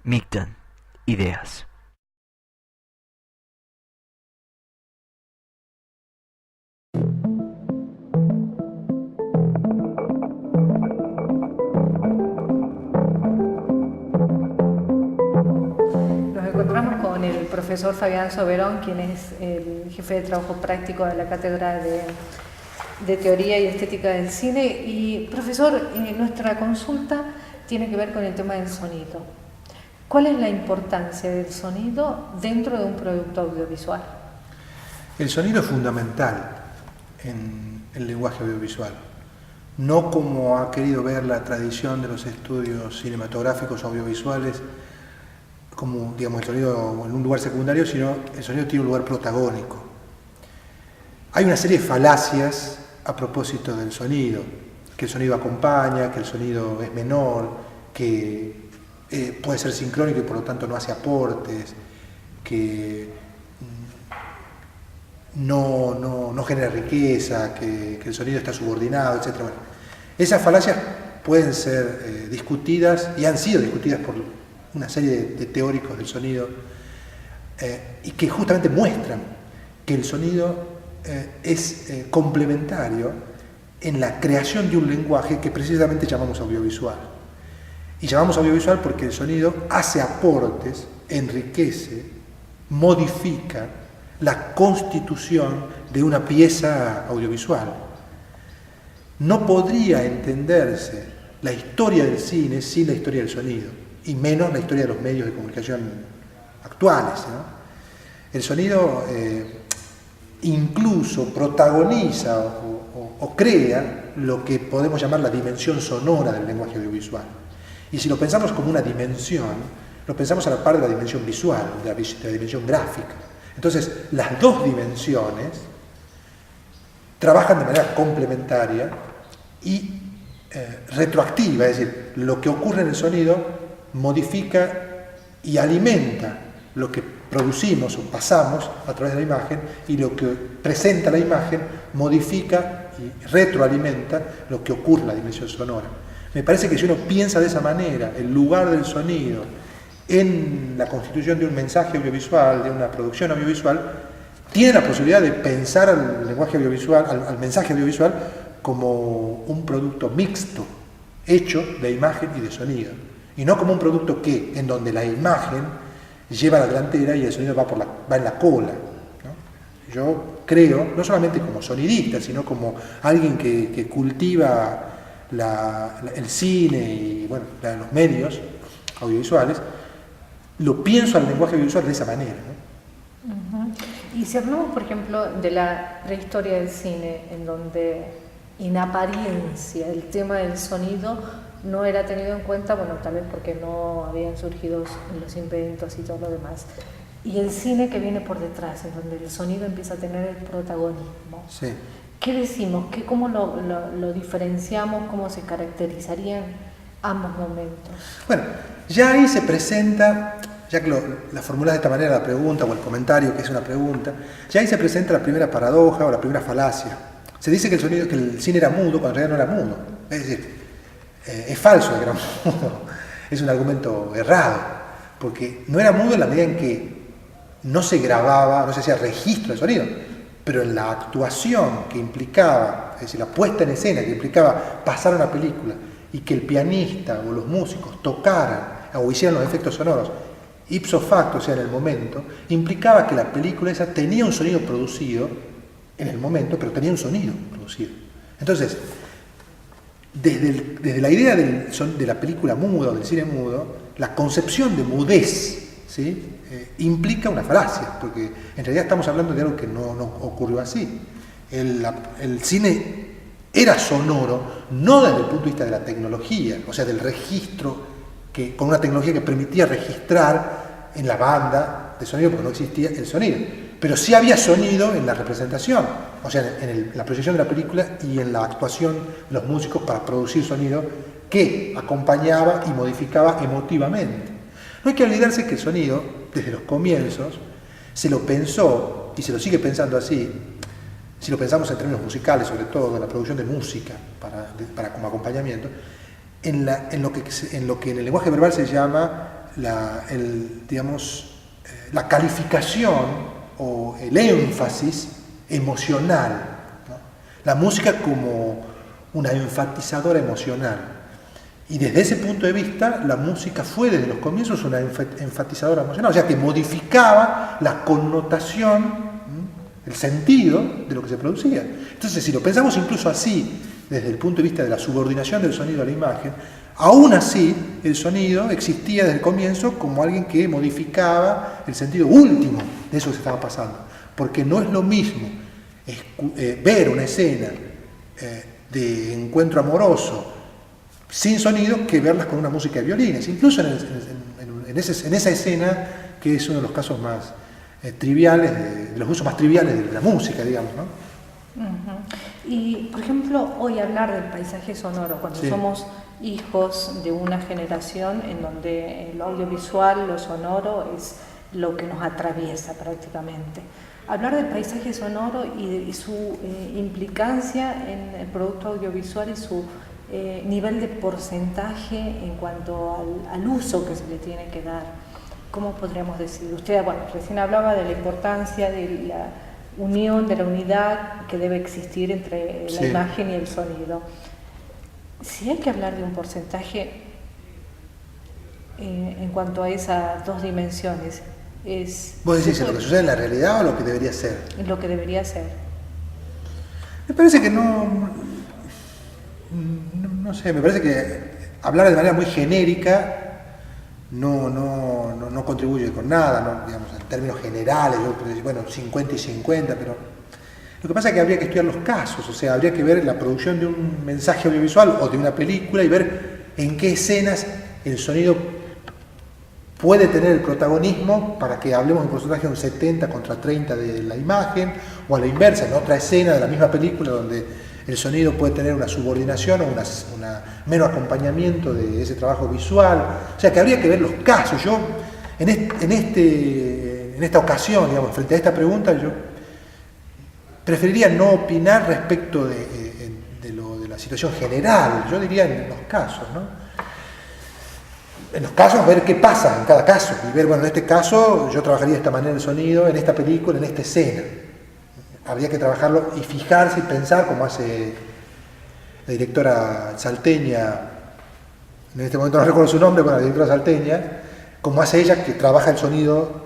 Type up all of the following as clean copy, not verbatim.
Mictan, ideas. Nos encontramos con el profesor Fabián Soberón, quien es el jefe de trabajo práctico de la Cátedra de Teoría y Estética del Cine. Y profesor, nuestra consulta tiene que ver con el tema del sonido. ¿Cuál es la importancia del sonido dentro de un producto audiovisual? El sonido es fundamental en el lenguaje audiovisual, no como ha querido ver la tradición de los estudios cinematográficos audiovisuales, como digamos el sonido en un lugar secundario, sino el sonido tiene un lugar protagónico. Hay una serie de falacias a propósito del sonido, que el sonido acompaña, que el sonido es menor, que puede ser sincrónico y por lo tanto no hace aportes, que no genera riqueza, que el sonido está subordinado, etc. Bueno, esas falacias pueden ser discutidas y han sido discutidas por una serie de teóricos del sonido y que justamente muestran que el sonido es complementario en la creación de un lenguaje que precisamente llamamos audiovisual. Y llamamos audiovisual porque el sonido hace aportes, enriquece, modifica la constitución de una pieza audiovisual. No podría entenderse la historia del cine sin la historia del sonido, y menos la historia de los medios de comunicación actuales, ¿no? El sonido incluso protagoniza o crea lo que podemos llamar la dimensión sonora del lenguaje audiovisual. Y si lo pensamos como una dimensión, lo pensamos a la par de la dimensión visual, de la dimensión gráfica. Entonces, las dos dimensiones trabajan de manera complementaria y retroactiva, es decir, lo que ocurre en el sonido modifica y alimenta lo que producimos o pasamos a través de la imagen, y lo que presenta la imagen modifica y retroalimenta lo que ocurre en la dimensión sonora. Me parece que si uno piensa de esa manera, el lugar del sonido en la constitución de un mensaje audiovisual, de una producción audiovisual, tiene la posibilidad de pensar al lenguaje audiovisual, al mensaje audiovisual, como un producto mixto, hecho de imagen y de sonido, y no como un producto en donde la imagen lleva la delantera y el sonido va en la cola, ¿no? Yo creo, no solamente como sonidista, sino como alguien que cultiva el cine y bueno, los medios audiovisuales, lo pienso al lenguaje audiovisual de esa manera, ¿no? Uh-huh. Y si hablamos, por ejemplo, de la prehistoria del cine, en donde en apariencia el tema del sonido no era tenido en cuenta, bueno, tal vez porque no habían surgido los inventos y todo lo demás, y el cine que viene por detrás, en donde el sonido empieza a tener el protagonismo. Sí. ¿Qué decimos? ¿Cómo lo diferenciamos? ¿Cómo se caracterizarían ambos momentos? Bueno, ya ahí se presenta, ya que la formulás de esta manera la pregunta o el comentario que es una pregunta, ya ahí se presenta la primera paradoja o la primera falacia. Se dice que el cine era mudo cuando en realidad no era mudo. Es decir, es falso que era mudo. Es un argumento errado, porque no era mudo en la medida en que no se grababa, no se hacía registro de sonido, pero en la actuación que implicaba, es decir, la puesta en escena que implicaba pasar una película y que el pianista o los músicos tocaran o hicieran los efectos sonoros ipso facto, o sea, en el momento, implicaba que la película esa tenía un sonido producido en el momento, pero tenía un sonido producido. Entonces, desde la idea de la película muda o del cine mudo, la concepción de mudez, ¿sí? Implica una falacia, porque en realidad estamos hablando de algo que no ocurrió así. El cine era sonoro, no desde el punto de vista de la tecnología, o sea, del registro, con una tecnología que permitía registrar en la banda de sonido, porque no existía el sonido, pero sí había sonido en la representación, o sea, en la proyección de la película y en la actuación de los músicos para producir sonido que acompañaba y modificaba emotivamente. No hay que olvidarse que el sonido, desde los comienzos, se lo pensó, y se lo sigue pensando así, si lo pensamos en términos musicales, sobre todo en la producción de música como acompañamiento, en lo que en el lenguaje verbal se llama digamos, la calificación o el énfasis emocional, ¿no? La música como una enfatizadora emocional. Y desde ese punto de vista, la música fue desde los comienzos una enfatizadora emocional, o sea que modificaba la connotación, el sentido de lo que se producía. Entonces, si lo pensamos incluso así, desde el punto de vista de la subordinación del sonido a la imagen, aún así el sonido existía desde el comienzo como alguien que modificaba el sentido último de eso que se estaba pasando. Porque no es lo mismo ver una escena de encuentro amoroso sin sonido que verlas con una música de violines. Incluso en esa escena, que es uno de los casos más triviales, de los usos más triviales de la música, digamos, ¿no? Y, por ejemplo, hoy hablar del paisaje sonoro, cuando Sí. somos hijos de una generación en donde el audiovisual, lo sonoro, es lo que nos atraviesa prácticamente. Hablar del paisaje sonoro y su implicancia en el producto audiovisual y su nivel de porcentaje en cuanto al uso que se le tiene que dar. ¿Cómo podríamos decir? Usted, bueno, recién hablaba de la importancia de la unión, de la unidad que debe existir entre la Sí. imagen y el sonido. Si hay que hablar de un porcentaje en cuanto a esas dos dimensiones, es... ¿Vos decís lo que sucede en la realidad o lo que debería ser? Lo que debería ser. Me parece que no sé, me parece que hablar de manera muy genérica no contribuye con nada, ¿no? Digamos, en términos generales, yo podría decir, bueno, 50 y 50, pero lo que pasa es que habría que estudiar los casos, o sea, habría que ver la producción de un mensaje audiovisual o de una película y ver en qué escenas el sonido puede tener el protagonismo para que hablemos de un porcentaje de un 70 contra 30 de la imagen, o a la inversa, en otra escena de la misma película donde el sonido puede tener una subordinación o una menos acompañamiento de ese trabajo visual. O sea que habría que ver los casos. Yo, en esta ocasión, digamos, frente a esta pregunta, yo preferiría no opinar respecto de la situación general. Yo diría en los casos, ¿no? En los casos, ver qué pasa en cada caso. Y ver, bueno, en este caso yo trabajaría de esta manera el sonido, en esta película, en esta escena. Habría que trabajarlo y fijarse y pensar, como hace la directora salteña, en este momento no recuerdo su nombre, bueno, la directora salteña, como hace ella, que trabaja el sonido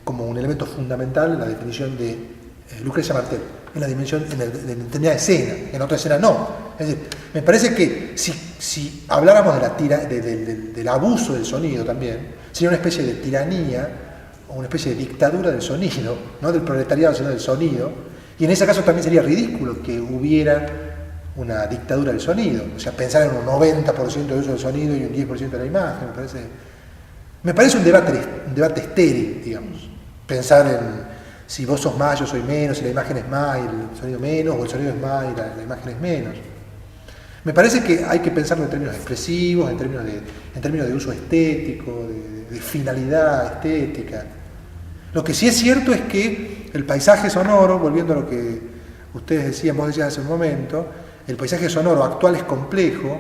como un elemento fundamental en la definición de Lucrecia Martel, en la dimensión, en determinada escena, en otra escena no. Es decir, me parece que si habláramos del abuso del sonido también, sería una especie de tiranía, o una especie de dictadura del sonido, no del proletariado, sino del sonido, y en ese caso también sería ridículo que hubiera una dictadura del sonido, o sea, pensar en un 90% de uso del sonido y un 10% de la imagen, me parece un debate estéril, digamos, pensar en si vos sos más, yo soy menos, si la imagen es más y el sonido menos, o el sonido es más y la imagen es menos. Me parece que hay que pensarlo en términos expresivos, en términos de uso estético, de finalidad estética. Lo que sí es cierto es que el paisaje sonoro, volviendo a lo que ustedes decían, vos decías hace un momento, el paisaje sonoro actual es complejo,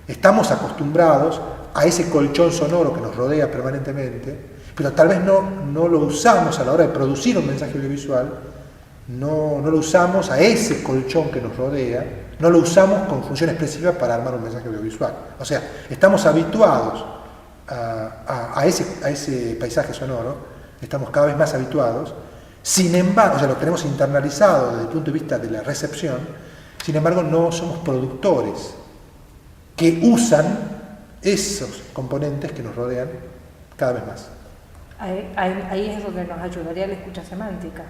estamos acostumbrados a ese colchón sonoro que nos rodea permanentemente, pero tal vez no lo usamos a la hora de producir un mensaje audiovisual, no lo usamos a ese colchón que nos rodea, no lo usamos con función expresiva para armar un mensaje audiovisual. O sea, estamos habituados a ese paisaje sonoro, estamos cada vez más habituados, sin embargo, o sea, lo tenemos internalizado desde el punto de vista de la recepción, sin embargo no somos productores que usan esos componentes que nos rodean cada vez más. Ahí es donde nos ayudaría la escucha semántica.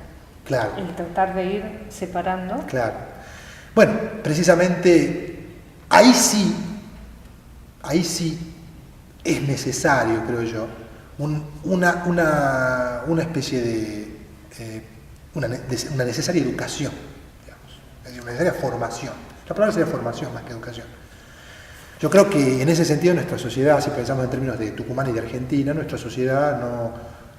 Claro. El tratar de ir separando. Claro. Bueno, precisamente ahí sí es necesario, creo yo, una especie de una necesaria educación, digamos, es decir, una necesaria formación. La palabra sería formación más que educación. Yo creo que en ese sentido nuestra sociedad, si pensamos en términos de Tucumán y de Argentina, nuestra sociedad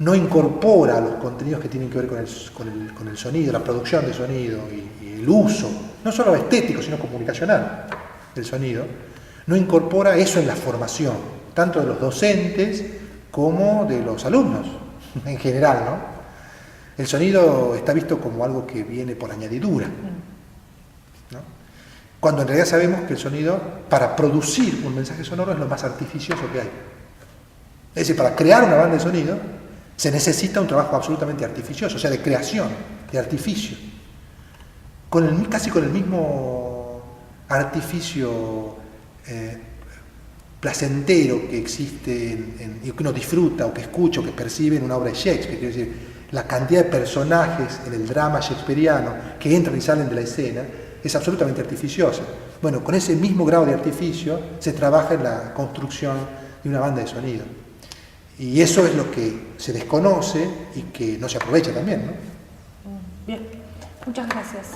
no incorpora los contenidos que tienen que ver con el sonido, la producción de sonido y el uso, no solo estético, sino comunicacional del sonido, no incorpora eso en la formación. tanto de los docentes como de los alumnos en general, ¿no? El sonido está visto como algo que viene por añadidura, ¿no? Cuando en realidad sabemos que el sonido, para producir un mensaje sonoro, es lo más artificioso que hay. Es decir, para crear una banda de sonido se necesita un trabajo absolutamente artificioso, o sea, de creación, de artificio. Casi con el mismo artificio placentero que existe y que uno disfruta o que escucha o que percibe en una obra de Shakespeare. Quiero decir, la cantidad de personajes en el drama shakespeariano que entran y salen de la escena es absolutamente artificiosa. Bueno, con ese mismo grado de artificio se trabaja en la construcción de una banda de sonido. Y eso es lo que se desconoce y que no se aprovecha también, ¿no? Bien, muchas gracias.